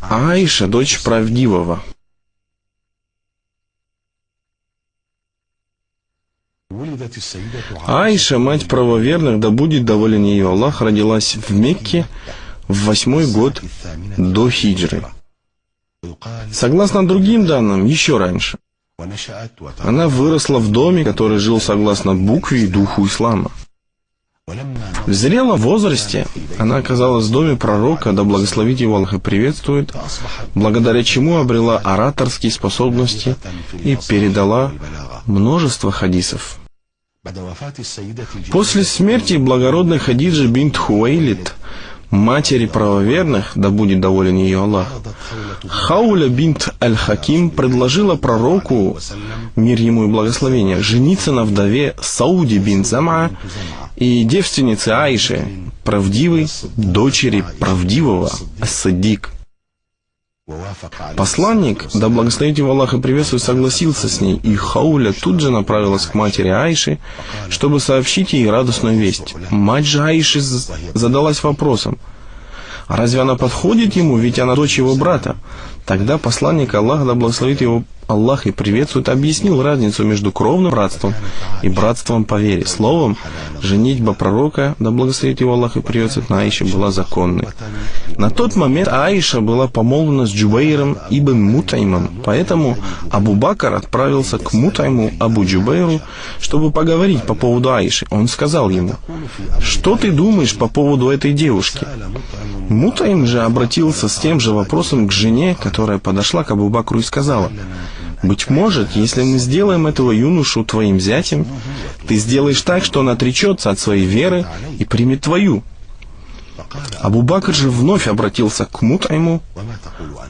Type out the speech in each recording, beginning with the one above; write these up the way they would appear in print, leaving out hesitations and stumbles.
Аиша, дочь правдивого. Аиша, мать правоверных, да будет доволен ее Аллах, родилась в Мекке в 8-й год до хиджры. Согласно другим данным, еще раньше. Она выросла в доме, который жил согласно букве и духу ислама. В зрелом возрасте она оказалась в доме пророка, да благословит его Аллах и приветствует, благодаря чему обрела ораторские способности и передала множество хадисов. После смерти благородной Хадиджи бинт Хуэйлид, матери правоверных, да будет доволен ее Аллах, Хауля бинт Аль-Хаким предложила пророку, мир ему и благословение, жениться на вдове Сауди бинт Зама и девственнице Аише, правдивой дочери правдивого Ас-Саддик. Посланник, да благословит его Аллах и приветствует, согласился с ней, и Хауля тут же направилась к матери Аиши, чтобы сообщить ей радостную весть. Мать же Аиши задалась вопросом: а разве она подходит ему, ведь она дочь его брата? Тогда посланник Аллаха, да благословит его Аллах и приветствует, объяснил разницу между кровным братством и братством по вере. Словом, женитьба пророка, да благословит его Аллах и приветствует, на Аише была законной. На тот момент Аиша была помолвлена с Джубейром ибн Мутаймом, поэтому Абу Бакр отправился к Мутайму Абу Джубейру, чтобы поговорить по поводу Аиши. Он сказал ему: «Что ты думаешь по поводу этой девушки?» Мутайм же обратился с тем же вопросом к жене, которая подошла к Абу Бакру и сказала: «Быть может, если мы сделаем этого юношу твоим зятем, ты сделаешь так, что он отречется от своей веры и примет твою». Абу Бакр же вновь обратился к Мутайму: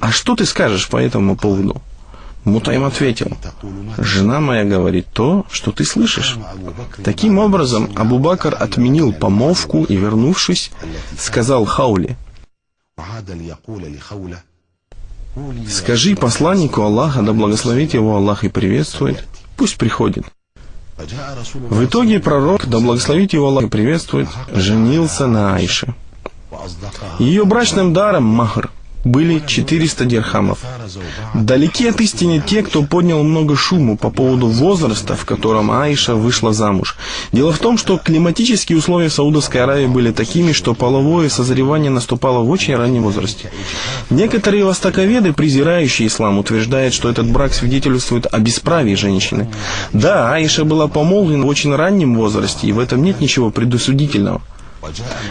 «А что ты скажешь по этому поводу?» Мутайм ответил: «Жена моя говорит то, что ты слышишь». Таким образом, Абу Бакр отменил помолвку и, вернувшись, сказал Хауле: «Скажи посланнику Аллаха, да благословит его Аллах и приветствует, пусть приходит». В итоге пророк, да благословит его Аллах и приветствует, женился на Аише. Ее брачным даром, махр, были 400 дирхамов. Далеки от истины те, кто поднял много шума по поводу возраста, в котором Аиша вышла замуж. Дело в том, что климатические условия в Саудовской Аравии были такими, что половое созревание наступало в очень раннем возрасте. Некоторые востоковеды, презирающие ислам, утверждают, что этот брак свидетельствует о бесправии женщины. Да, Аиша была помолвлена в очень раннем возрасте, и в этом нет ничего предосудительного.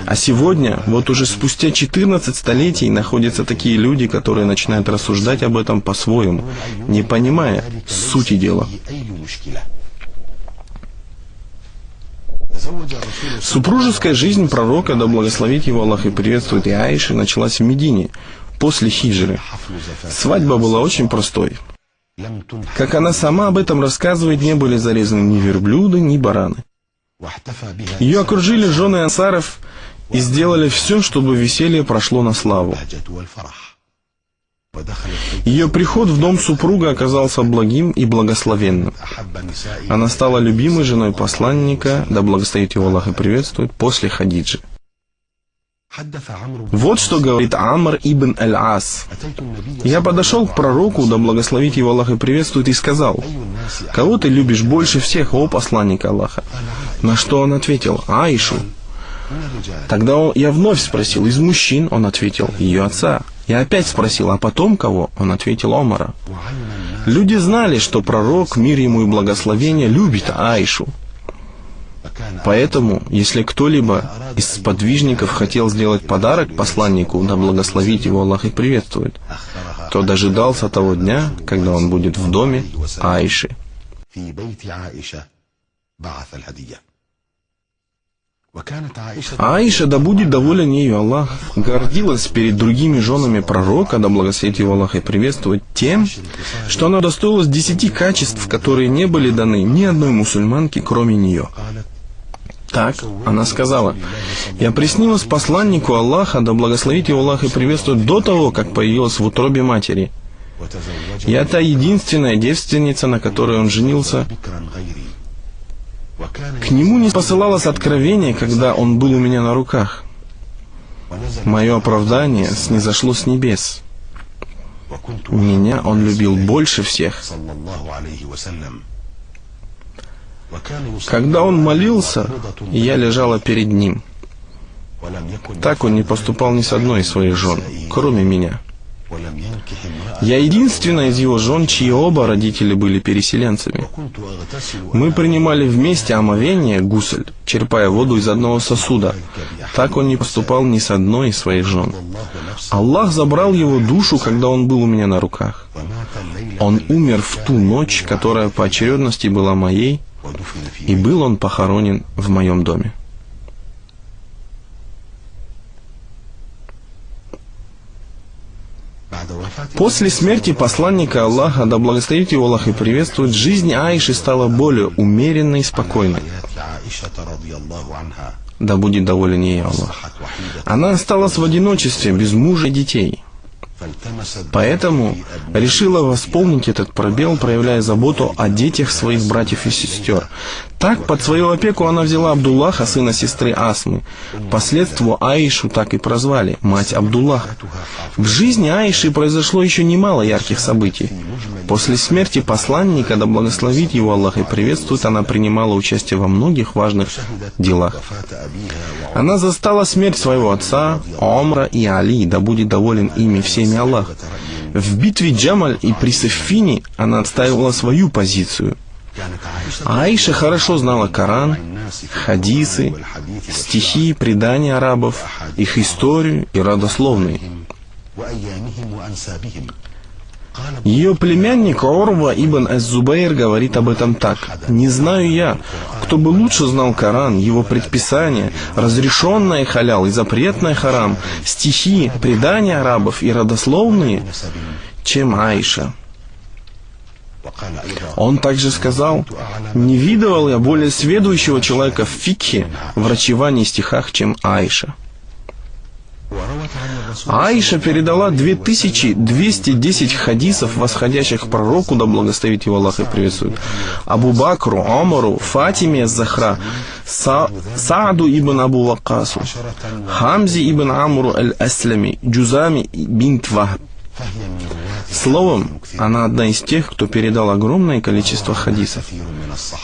А сегодня, вот уже спустя 14 столетий, находятся такие люди, которые начинают рассуждать об этом по-своему, не понимая сути дела. Супружеская жизнь пророка, да благословит его Аллах и приветствует, и Аиши, началась в Медине после хиджры. Свадьба была очень простой. Как она сама об этом рассказывает, не были зарезаны ни верблюды, ни бараны. Ее окружили жены ансаров и сделали все, чтобы веселье прошло на славу. Ее приход в дом супруга оказался благим и благословенным. Она стала любимой женой посланника, да благословит его Аллах и приветствует, после Хадиджи. Вот что говорит Амр ибн Аль-Ас. «Я подошел к пророку, да благословит его Аллах и приветствует, и сказал: кого ты любишь больше всех, о посланник Аллаха?» На что он ответил: Аишу. Тогда я вновь спросил: из мужчин? Он ответил: ее отца. Я опять спросил: а потом кого? Он ответил: Омара. Люди знали, что пророк, мир ему и благословение, любит Аишу. Поэтому, если кто-либо из сподвижников хотел сделать подарок посланнику, да благословит его Аллах и приветствует, то дожидался того дня, когда он будет в доме Аиши. Аиша, да будет доволен ею Аллах, гордилась перед другими женами пророка, да благословит его Аллах и приветствует, тем, что она удостоилась 10 качеств, которые не были даны ни одной мусульманке, кроме нее. Так, она сказала: «Я приснилась посланнику Аллаха, да благословит его Аллах и приветствует, до того, как появилась в утробе матери. Я та единственная девственница, на которой он женился. К нему не посылалось откровение, когда он был у меня на руках. Мое оправдание снизошло с небес. Меня он любил больше всех. Когда он молился, я лежала перед ним. Так он не поступал ни с одной из своих жен, кроме меня. Я единственная из его жен, чьи оба родители были переселенцами. Мы принимали вместе омовение, гусль, черпая воду из одного сосуда. Так он не поступал ни с одной из своих жен. Аллах забрал его душу, когда он был у меня на руках. Он умер в ту ночь, которая по очередности была моей, и был он похоронен в моем доме. После смерти посланника Аллаха, да благословит его Аллах и приветствует, жизнь Аиши стала более умеренной и спокойной. Да будет доволен ей Аллах. Она осталась в одиночестве, без мужа и детей. Поэтому решила восполнить этот пробел, проявляя заботу о детях своих братьев и сестер. Так, под свою опеку она взяла Абдуллаха, сына сестры Асмы. Впоследствии Аишу так и прозвали, мать Абдуллаха. В жизни Аиши произошло еще немало ярких событий. После смерти посланника, да благословит его Аллах и приветствует, она принимала участие во многих важных делах. Она застала смерть своего отца, Омра и Али, да будет доволен ими всеми Аллах. В битве Джамаль и при Сиффине она отстаивала свою позицию. Аиша хорошо знала Коран, хадисы, стихи, предания арабов, их историю и родословные. Ее племянник Урва ибн ас-Зубайр говорит об этом так: «Не знаю я, кто бы лучше знал Коран, его предписания, разрешенное халял и запретное харам, стихи, предания арабов и родословные, чем Аиша». Он также сказал: «Не видывал я более сведущего человека в фикхе, врачевании и стихах, чем Аиша». Аиша передала 2210 хадисов, восходящих к пророку, да благословит его Аллах и приветствует, Абу Бакру, Омару, Фатиме Захра, Сааду ибн Абу Ваккасу, Хамзе ибн Амру аль-Аслами, Джузами бинт Вахб. Словом, она одна из тех, кто передал огромное количество хадисов.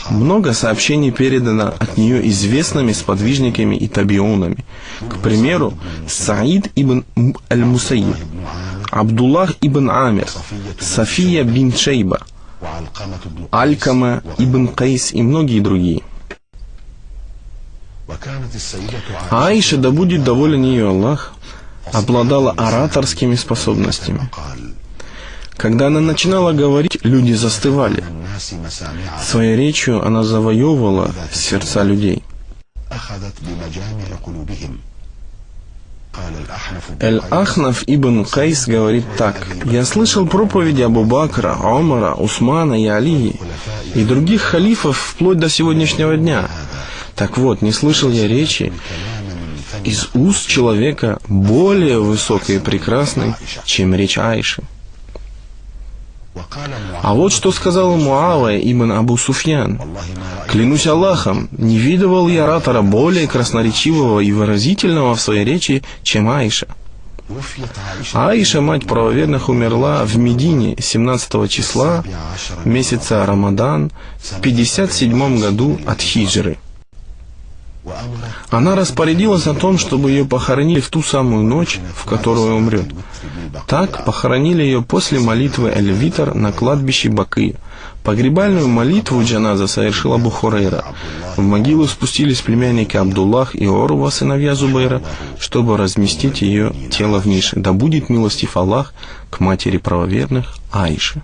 Много сообщений передано от нее известными сподвижниками и табиунами. К примеру, Саид ибн аль-Мусайиб, Абдуллах ибн Амир, София бин Шейба, Алькама ибн Кайс и многие другие. Аиша, да будет доволен ее Аллах, обладала ораторскими способностями. Когда она начинала говорить, люди застывали. Своей речью она завоевывала сердца людей. Эль-Ахнаф ибн Кайс говорит так: «Я слышал проповеди Абу Бакра, Омара, Усмана и Алии и других халифов вплоть до сегодняшнего дня. Так вот, не слышал я речи из уст человека более высокой и прекрасной, чем речь Аиши». А вот что сказал Муавия ибн Абу Суфьян: «Клянусь Аллахом, не видывал я оратора более красноречивого и выразительного в своей речи, чем Аиша». Аиша, мать правоверных, умерла в Медине 17 числа месяца Рамадан в 57 году от хиджры. Она распорядилась о том, чтобы ее похоронили в ту самую ночь, в которую умрет. Так похоронили ее после молитвы Эль-Витр на кладбище Бакы. Погребальную молитву джаназа совершил Абу Хурайра. В могилу спустились племянники Абдуллах и Урва, сыновья Зубайра, чтобы разместить ее тело в нише. Да будет милостив Аллах к матери правоверных Аише.